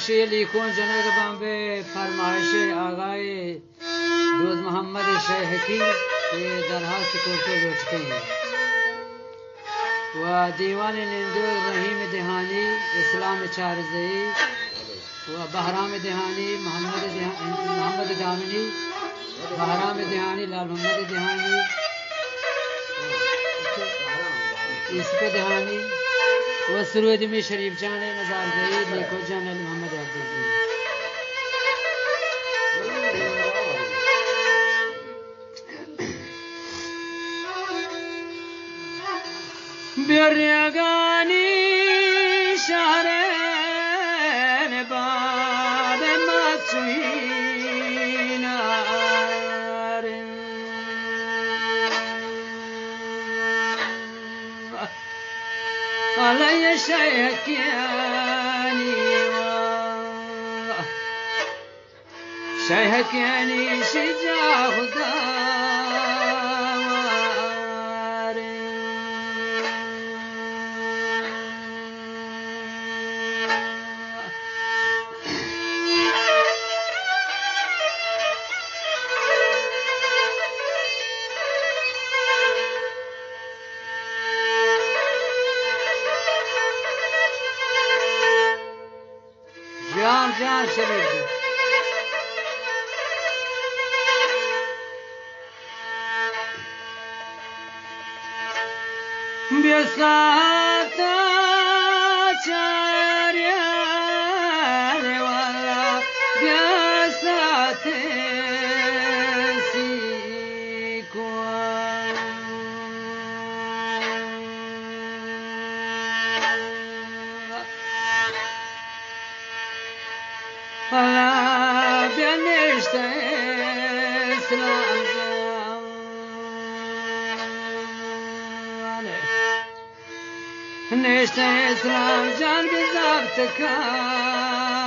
بخشی لیکون جنگ بامبه فرمایش آقای دوست محمد شیخی که در حال سکورتو لوچتے ہیں و دیوان نندور رحیم دهانی اسلام چارزئی و بهرام دهانی محمد دامنی بهرام دهانی لال محمد دهانی یوسف دهانی و سرود می شریف جان مزار زئی نیکو جان علی محمد عبدالعزیز بیریگانی شهرین باد مچوین علی شیخیانی شجا خدا جان شریف بیساتا چاریان الله بنشت اسلام نشت اسلام جان بزبط كاتلي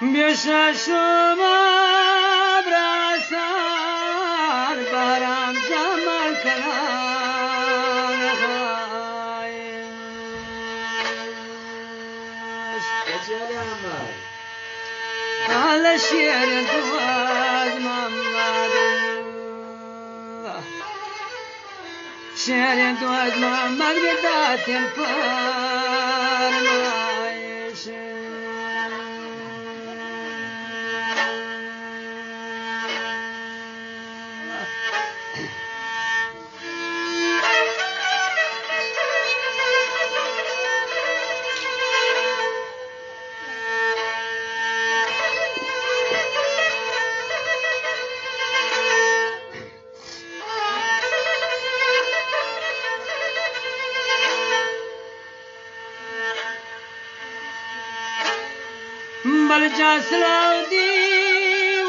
بیشتر شما براسان برام جمال کنان خواهیش على شعر دواز محمد شعر دواز محمد بدات الفرمايش بلجا سلو ديوانيان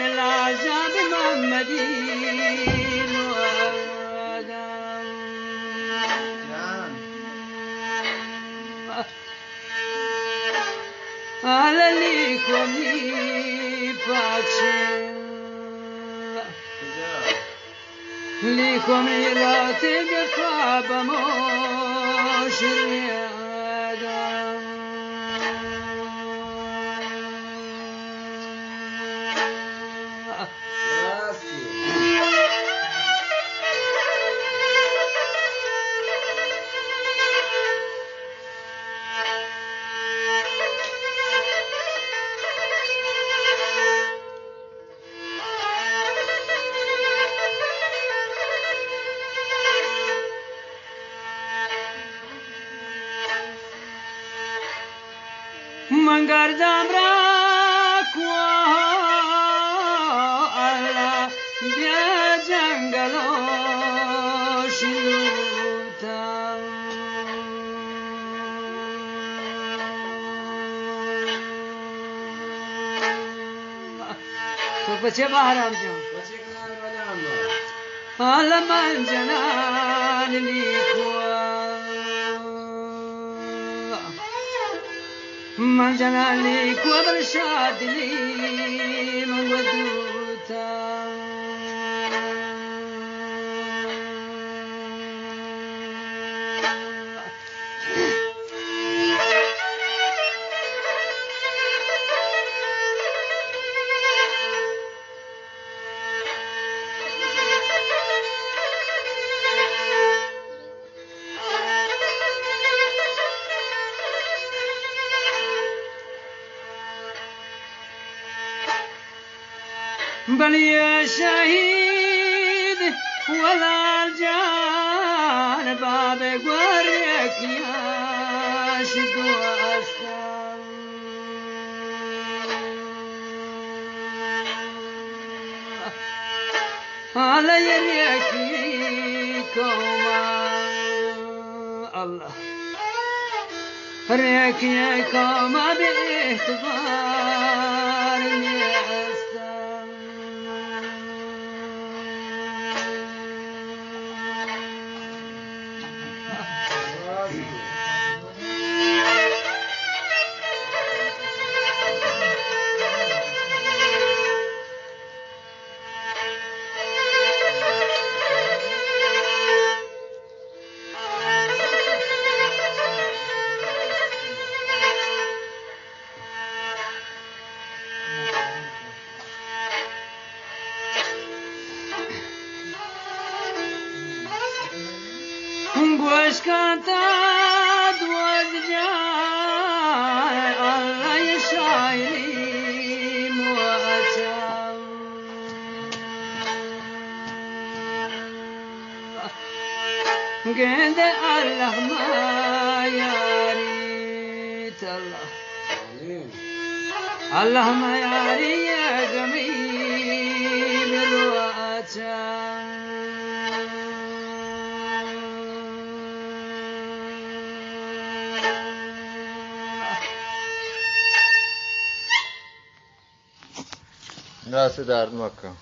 العجاب محمدين على ليكم يفاكشن ليكم يراتب فابموش الرياضة من گردم را الله بیا جنگلو شلوتا تو بچه بحرام جان الله من جنان لیکوا من جنالي كوبر شادني من ودوتا بل يا شهيد ولا الجان باب قريك يا شدو أسلام على يريك كوما الله ريك يا كوما باعتبار يا گوش کاتا دوز جان عيني مواتم قد الله ما ياريت الله الله ما ياري يا جميل الواتم دست درد مکن